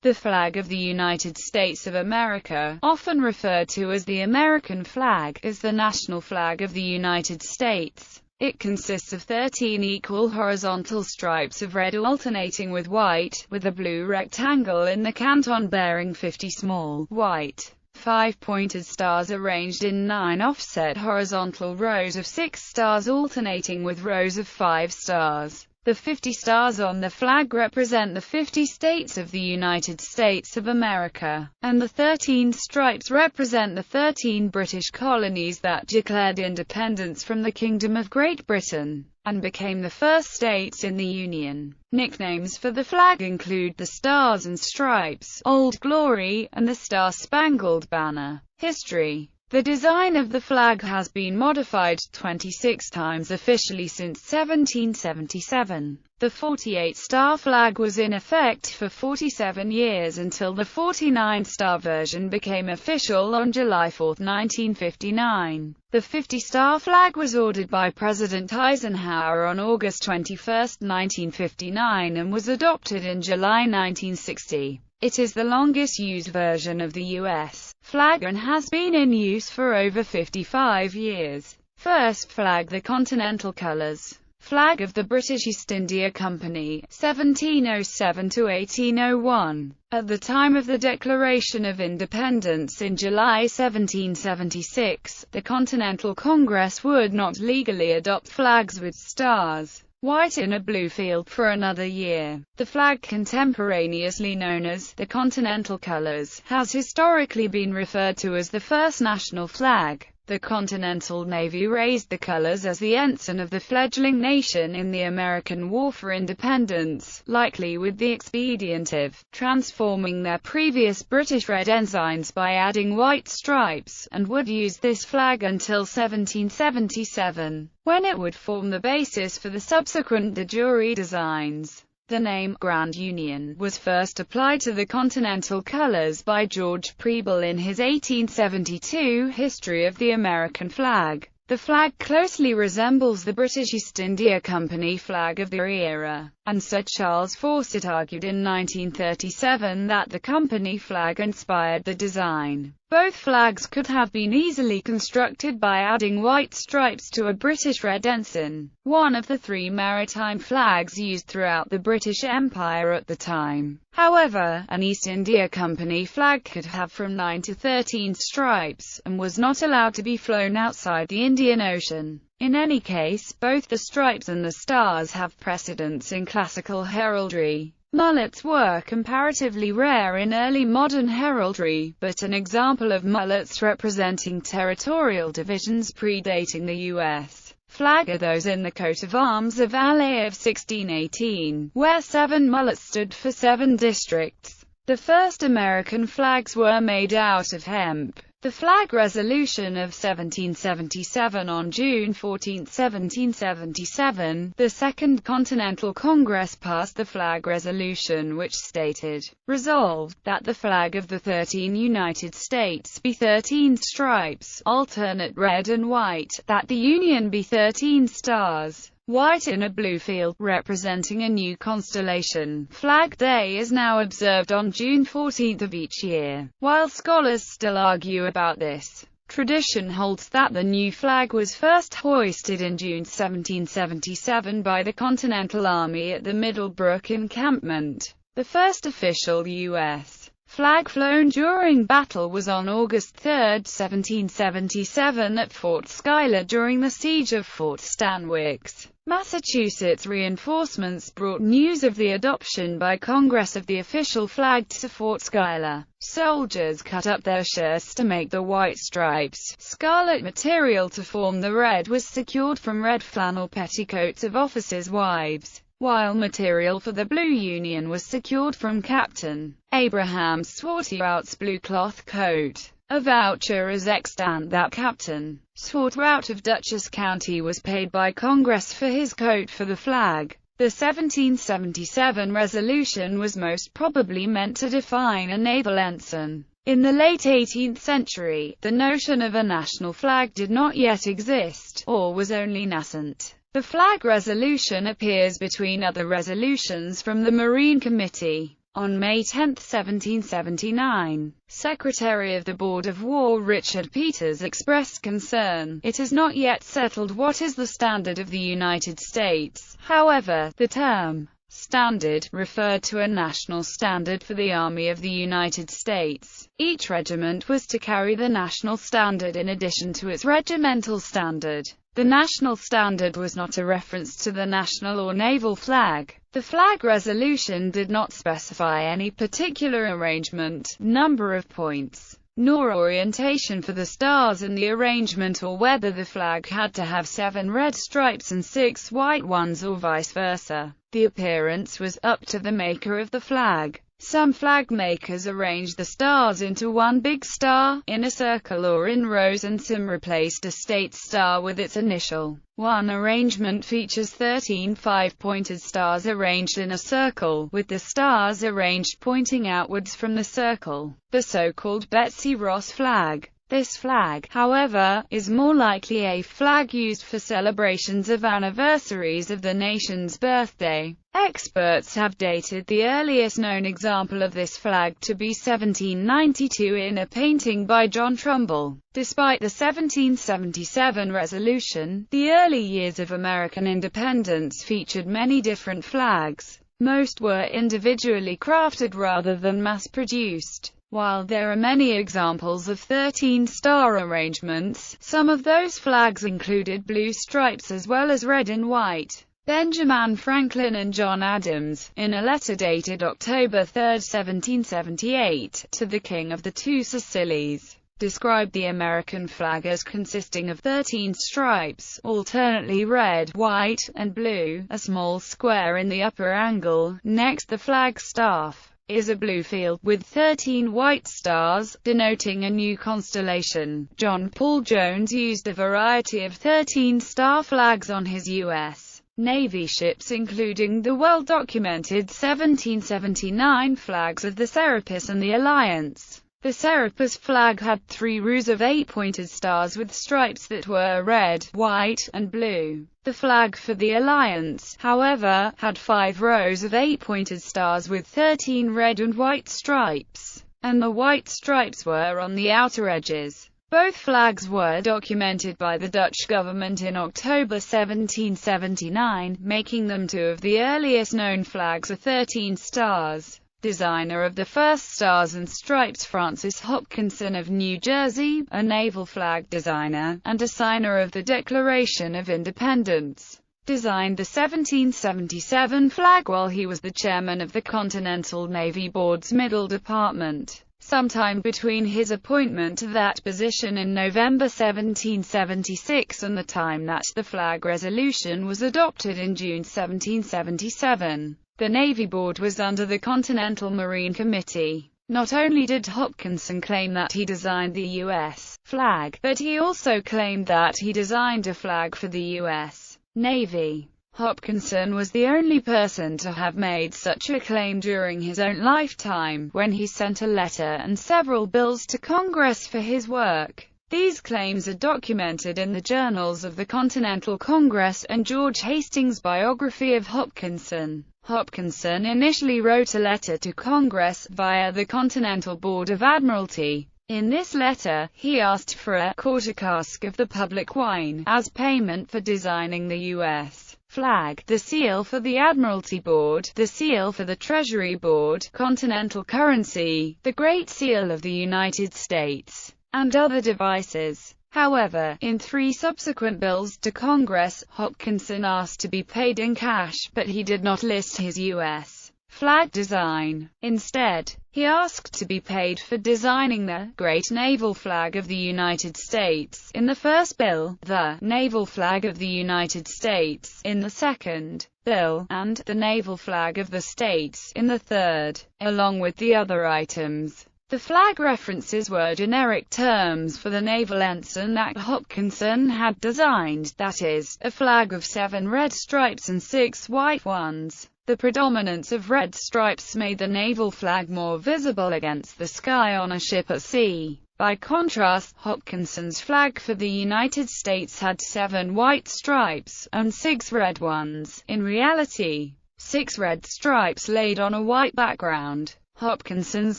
The flag of the United States of America, often referred to as the American flag, is the national flag of the United States. It consists of 13 equal horizontal stripes of red alternating with white, with a blue rectangle in the canton bearing 50 small, white, 5-pointed stars arranged in 9 offset horizontal rows of 6 stars alternating with rows of 5 stars. The 50 stars on the flag represent the 50 states of the United States of America, and the 13 stripes represent the 13 British colonies that declared independence from the Kingdom of Great Britain, and became the first states in the Union. Nicknames for the flag include the Stars and Stripes, Old Glory, and the Star-Spangled Banner. History. The design of the flag has been modified 26 times officially since 1777. The 48-star flag was in effect for 47 years until the 49-star version became official on July 4, 1959. The 50-star flag was ordered by President Eisenhower on August 21, 1959 and was adopted in July 1960. It is the longest used version of the U.S. flag and has been in use for over 55 years. First flag: the Continental Colors. Flag of the British East India Company, 1707–1801. At the time of the Declaration of Independence in July 1776, the Continental Congress would not legally adopt flags with stars, white in a blue field for another year. The flag, contemporaneously known as the Continental Colors, has historically been referred to as the first national flag. The Continental Navy raised the colors as the ensign of the fledgling nation in the American War for Independence, likely with the expedient of transforming their previous British red ensigns by adding white stripes, and would use this flag until 1777, when it would form the basis for the subsequent de jure designs. The name Grand Union was first applied to the Continental Colors by George Preble in his 1872 History of the American Flag. The flag closely resembles the British East India Company flag of the era, and Sir Charles Fawcett argued in 1937 that the company flag inspired the design. Both flags could have been easily constructed by adding white stripes to a British red ensign, one of the 3 maritime flags used throughout the British Empire at the time. However, an East India Company flag could have from 9 to 13 stripes, and was not allowed to be flown outside the Indian Ocean. In any case, both the stripes and the stars have precedence in classical heraldry. Mullets were comparatively rare in early modern heraldry, but an example of mullets representing territorial divisions predating the U.S. flag are those in the coat of arms of Alais of 1618, where 7 mullets stood for 7 districts. The first American flags were made out of hemp. The Flag Resolution of 1777 on June 14, 1777, the Second Continental Congress passed the Flag Resolution which stated, "Resolved, that the flag of the 13 United States be 13 stripes, alternate red and white, that the Union be 13 stars, white in a blue field, representing a new constellation." Flag Day is now observed on June 14 of each year. While scholars still argue about this, tradition holds that the new flag was first hoisted in June 1777 by the Continental Army at the Middlebrook encampment. The first official U.S. flag flown during battle was on August 3, 1777 at Fort Schuyler during the siege of Fort Stanwix, Massachusetts. Reinforcements brought news of the adoption by Congress of the official flag to Fort Schuyler. Soldiers cut up their shirts to make the white stripes. Scarlet material to form the red was secured from red flannel petticoats of officers' wives, while material for the blue Union was secured from Captain Abraham Swartwout's blue cloth coat. A voucher is extant that Captain Swartwout of Dutchess County was paid by Congress for his coat for the flag. The 1777 resolution was most probably meant to define a naval ensign. In the late 18th century, the notion of a national flag did not yet exist, or was only nascent. The Flag Resolution appears between other resolutions from the Marine Committee. On May 10, 1779, Secretary of the Board of War Richard Peters expressed concern, "It is not yet settled what is the standard of the United States." However, the term standard referred to a national standard for the Army of the United States. Each regiment was to carry the national standard in addition to its regimental standard. The national standard was not a reference to the national or naval flag. The flag resolution did not specify any particular arrangement, number of points, nor orientation for the stars in the arrangement, or whether the flag had to have 7 red stripes and 6 white ones or vice versa. The appearance was up to the maker of the flag. Some flag makers arranged the stars into one big star, in a circle or in rows, and some replaced a state star with its initial. One arrangement features 13 5-pointed stars arranged in a circle, with the stars arranged pointing outwards from the circle, the so-called Betsy Ross flag. This flag, however, is more likely a flag used for celebrations of anniversaries of the nation's birthday. Experts have dated the earliest known example of this flag to be 1792 in a painting by John Trumbull. Despite the 1777 resolution, the early years of American independence featured many different flags. Most were individually crafted rather than mass-produced. While there are many examples of 13-star arrangements, some of those flags included blue stripes as well as red and white. Benjamin Franklin and John Adams, in a letter dated October 3, 1778, to the King of the Two Sicilies, described the American flag as consisting of 13 stripes, alternately red, white, and blue. A small square in the upper angle, next the flag staff, is a blue field, with 13 white stars, denoting a new constellation. John Paul Jones used a variety of 13-star flags on his U.S. Navy ships, including the well-documented 1779 flags of the Serapis and the Alliance. The Serapis flag had 3 rows of 8-pointed stars with stripes that were red, white, and blue. The flag for the Alliance, however, had 5 rows of 8-pointed stars with 13 red and white stripes, and the white stripes were on the outer edges. Both flags were documented by the Dutch government in October 1779, making them 2 of the earliest known flags of 13 stars. Designer of the first Stars and Stripes, Francis Hopkinson of New Jersey, a naval flag designer, and a signer of the Declaration of Independence, designed the 1777 flag while he was the chairman of the Continental Navy Board's Middle Department. Sometime between his appointment to that position in November 1776 and the time that the flag resolution was adopted in June 1777, the Navy Board was under the Continental Marine Committee. Not only did Hopkinson claim that he designed the U.S. flag, but he also claimed that he designed a flag for the U.S. Navy. Hopkinson was the only person to have made such a claim during his own lifetime, when he sent a letter and several bills to Congress for his work. These claims are documented in the journals of the Continental Congress and George Hastings' Biography of Hopkinson. Hopkinson initially wrote a letter to Congress, via the Continental Board of Admiralty. In this letter, he asked for a quarter cask of the public wine, as payment for designing the U.S. flag, the seal for the Admiralty Board, the seal for the Treasury Board, Continental currency, the Great Seal of the United States, and other devices. However, in 3 subsequent bills to Congress, Hopkinson asked to be paid in cash, but he did not list his U.S. flag design. Instead, he asked to be paid for designing the Great Naval Flag of the United States in the first bill, the Naval Flag of the United States in the second bill, and the Naval Flag of the States in the third, along with the other items. The flag references were generic terms for the naval ensign that Hopkinson had designed, that is, a flag of 7 red stripes and 6 white ones. The predominance of red stripes made the naval flag more visible against the sky on a ship at sea. By contrast, Hopkinson's flag for the United States had 7 white stripes, and 6 red ones. In reality, 6 red stripes laid on a white background. Hopkinson's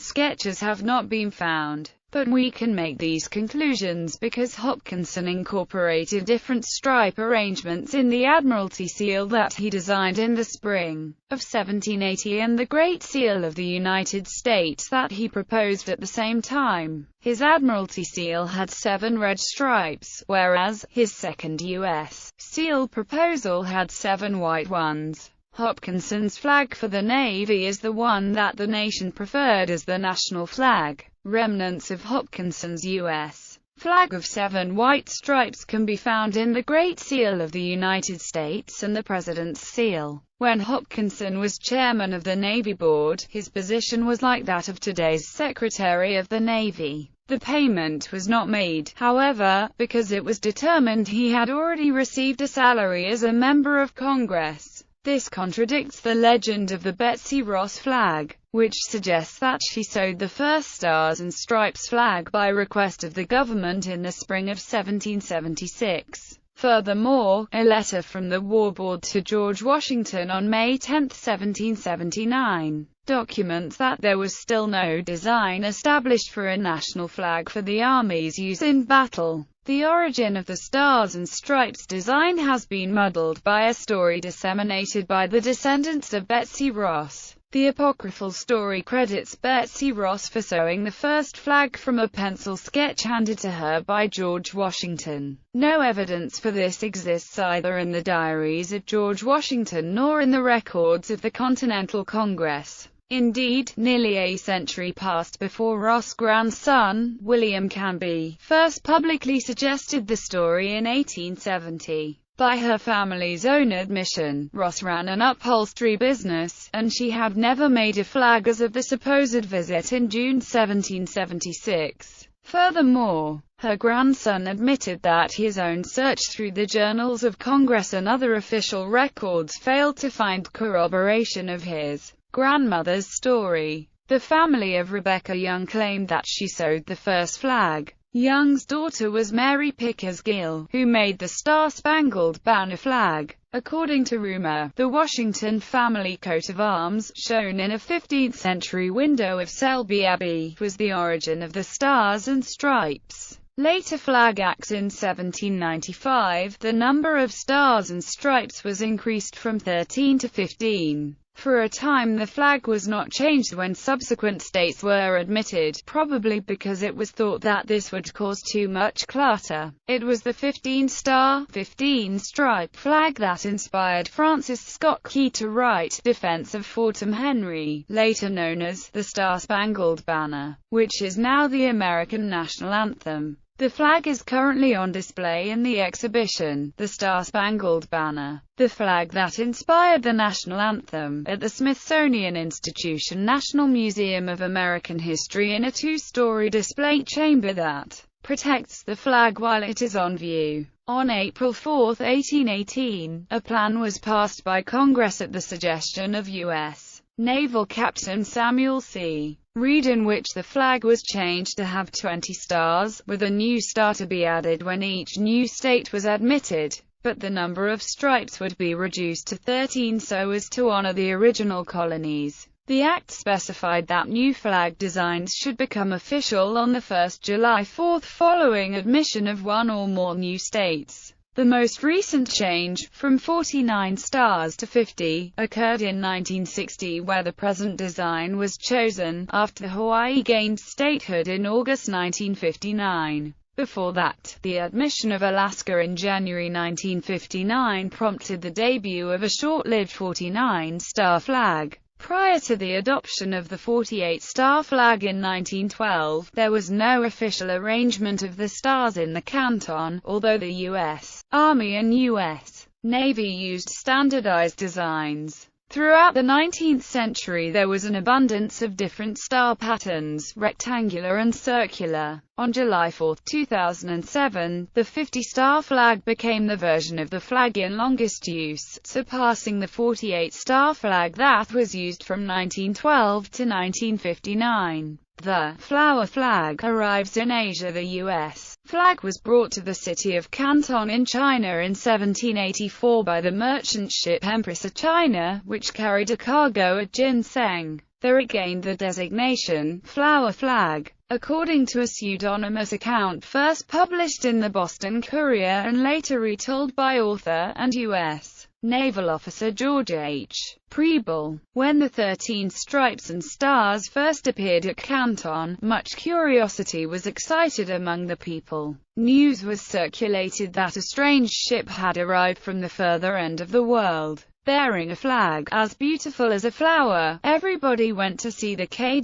sketches have not been found, but we can make these conclusions because Hopkinson incorporated different stripe arrangements in the Admiralty seal that he designed in the spring of 1780 and the Great Seal of the United States that he proposed at the same time. His Admiralty seal had 7 red stripes, whereas his second U.S. seal proposal had 7 white ones. Hopkinson's flag for the Navy is the one that the nation preferred as the national flag. Remnants of Hopkinson's U.S. flag of 7 white stripes can be found in the Great Seal of the United States and the President's seal. When Hopkinson was chairman of the Navy Board, his position was like that of today's Secretary of the Navy. The payment was not made, however, because it was determined he had already received a salary as a member of Congress. This contradicts the legend of the Betsy Ross flag, which suggests that she sewed the first Stars and Stripes flag by request of the government in the spring of 1776. Furthermore, a letter from the War Board to George Washington on May 10, 1779, documents that there was still no design established for a national flag for the Army's use in battle. The origin of the Stars and Stripes design has been muddled by a story disseminated by the descendants of Betsy Ross. The apocryphal story credits Betsy Ross for sewing the first flag from a pencil sketch handed to her by George Washington. No evidence for this exists either in the diaries of George Washington nor in the records of the Continental Congress. Indeed, nearly a century passed before Ross' grandson, William Canby, first publicly suggested the story in 1870. By her family's own admission, Ross ran an upholstery business, and she had never made a flag as of the supposed visit in June 1776. Furthermore, her grandson admitted that his own search through the journals of Congress and other official records failed to find corroboration of his grandmother's story. The family of Rebecca Young claimed that she sewed the first flag. Young's daughter was Mary Pickers Gill, who made the Star-Spangled Banner flag. According to rumor, the Washington family coat of arms, shown in a 15th-century window of Selby Abbey, was the origin of the Stars and Stripes. Later flag acts in 1795, the number of Stars and Stripes was increased from 13 to 15. For a time the flag was not changed when subsequent states were admitted, probably because it was thought that this would cause too much clutter. It was the 15-star, 15-stripe flag that inspired Francis Scott Key to write Defense of Fort McHenry, later known as the Star-Spangled Banner, which is now the American national anthem. The flag is currently on display in the exhibition, The Star-Spangled Banner, the flag that inspired the national anthem, at the Smithsonian Institution National Museum of American History in a 2-story display chamber that protects the flag while it is on view. On April 4, 1818, a plan was passed by Congress at the suggestion of U.S. Naval Captain Samuel C. Reed, in which the flag was changed to have 20 stars, with a new star to be added when each new state was admitted, but the number of stripes would be reduced to 13 so as to honor the original colonies. The act specified that new flag designs should become official on the 1st July 4 following admission of one or more new states. The most recent change, from 49 stars to 50, occurred in 1960 where the present design was chosen, after Hawaii gained statehood in August 1959. Before that, the admission of Alaska in January 1959 prompted the debut of a short-lived 49-star flag. Prior to the adoption of the 48-star flag in 1912, there was no official arrangement of the stars in the canton, although the U.S. Army and U.S. Navy used standardized designs. Throughout the 19th century there was an abundance of different star patterns, rectangular and circular. On July 4, 2007, the 50-star flag became the version of the flag in longest use, surpassing the 48-star flag that was used from 1912 to 1959. The flower flag arrives in Asia. The U.S. flag was brought to the city of Canton in China in 1784 by the merchant ship Empress of China, which carried a cargo of ginseng. There it gained the designation, flower flag, according to a pseudonymous account first published in the Boston Courier and later retold by author and U.S. naval officer George H. Preble. When the 13 stripes and stars first appeared at Canton, much curiosity was excited among the people. News was circulated that a strange ship had arrived from the further end of the world, bearing a flag as beautiful as a flower. Everybody went to see the Kwa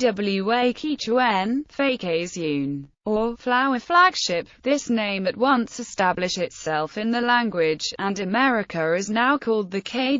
Kichuen, Fakazun, or flower flagship. This name at once established itself in the language, and America is now called the KWOH,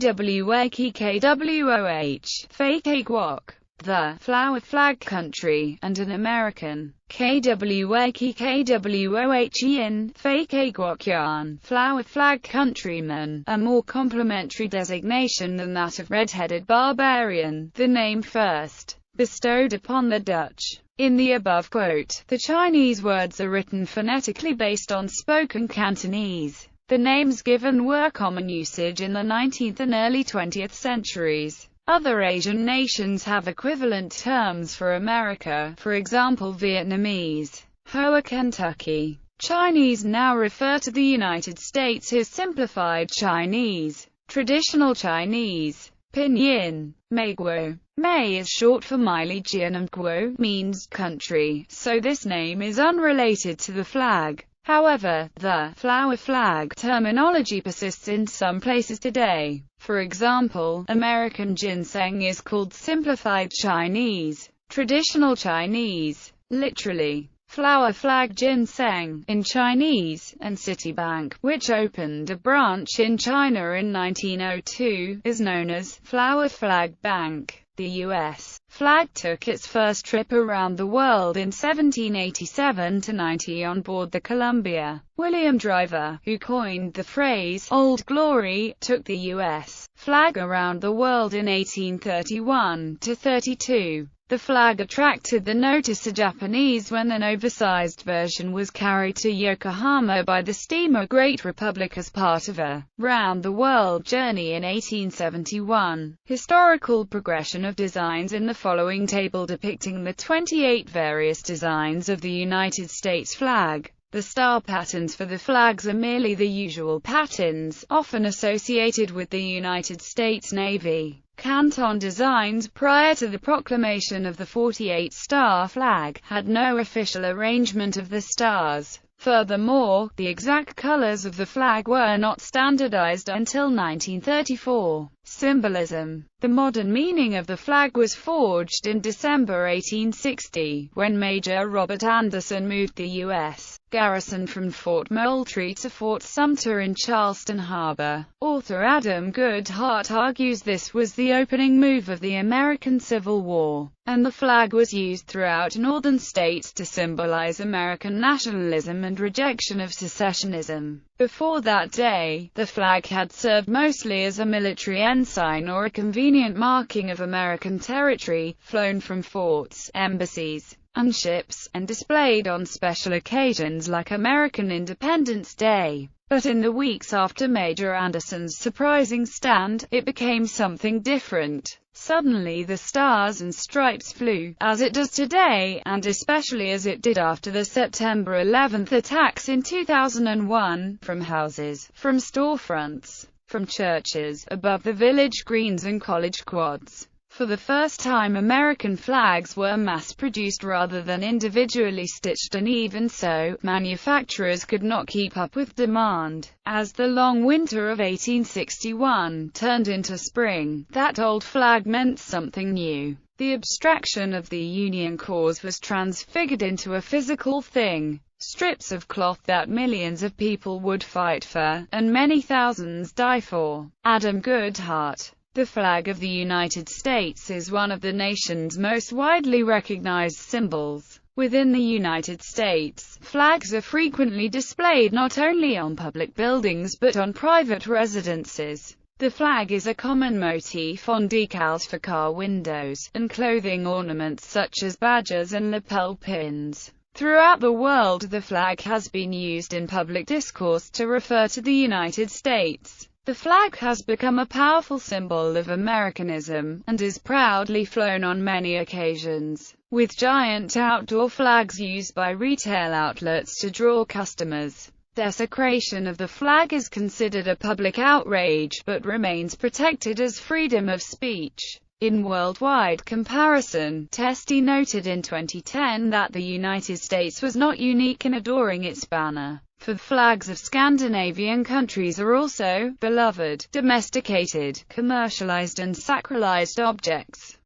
Fakagwok, the flower flag country, and an American KWOHIN, Fakagwokyan, flower flag countryman, a more complimentary designation than that of red-headed barbarian, the name first bestowed upon the Dutch. In the above quote, the Chinese words are written phonetically based on spoken Cantonese. The names given were common usage in the 19th and early 20th centuries. Other Asian nations have equivalent terms for America, for example Vietnamese, Hoa Kentucky. Chinese now refer to the United States as simplified Chinese, traditional Chinese, pinyin, Meiguo. Mei is short for Meilijian and Guo means country, so this name is unrelated to the flag. However, the flower flag terminology persists in some places today. For example, American ginseng is called simplified Chinese, traditional Chinese, literally, flower flag ginseng, in Chinese, and Citibank, which opened a branch in China in 1902, is known as Flower Flag Bank. The U.S. flag took its first trip around the world in 1787–90 on board the Columbia. William Driver, who coined the phrase "Old Glory," took the U.S. flag around the world in 1831–32. The flag attracted the notice of Japanese when an oversized version was carried to Yokohama by the steamer Great Republic as part of a round-the-world journey in 1871. Historical progression of designs in the following table depicting the 28 various designs of the United States flag. The star patterns for the flags are merely the usual patterns, often associated with the United States Navy. Canton designs prior to the proclamation of the 48-star flag had no official arrangement of the stars. Furthermore, the exact colors of the flag were not standardized until 1934. Symbolism. The modern meaning of the flag was forged in December 1860, when Major Robert Anderson moved the U.S. garrison from Fort Moultrie to Fort Sumter in Charleston Harbor. Author Adam Goodhart argues this was the opening move of the American Civil War, and the flag was used throughout northern states to symbolize American nationalism and rejection of secessionism. Before that day, the flag had served mostly as a military ensign or a convenient marking of American territory, flown from forts, embassies, and ships, and displayed on special occasions like American Independence Day. But in the weeks after Major Anderson's surprising stand, it became something different. Suddenly the stars and stripes flew, as it does today, and especially as it did after the September 11th attacks in 2001, from houses, from storefronts, from churches, above the village greens and college quads. For the first time American flags were mass-produced rather than individually stitched, and even so, manufacturers could not keep up with demand. As the long winter of 1861 turned into spring, that old flag meant something new. The abstraction of the Union cause was transfigured into a physical thing. Strips of cloth that millions of people would fight for, and many thousands die for. Adam Goodhart. The flag of the United States is one of the nation's most widely recognized symbols. Within the United States, flags are frequently displayed not only on public buildings but on private residences. The flag is a common motif on decals for car windows, and clothing ornaments such as badges and lapel pins. Throughout the world, the flag has been used in public discourse to refer to the United States. The flag has become a powerful symbol of Americanism, and is proudly flown on many occasions, with giant outdoor flags used by retail outlets to draw customers. Desecration of the flag is considered a public outrage, but remains protected as freedom of speech. In worldwide comparison, Testy noted in 2010 that the United States was not unique in adoring its banner, for the flags of Scandinavian countries are also beloved, domesticated, commercialized and sacralized objects.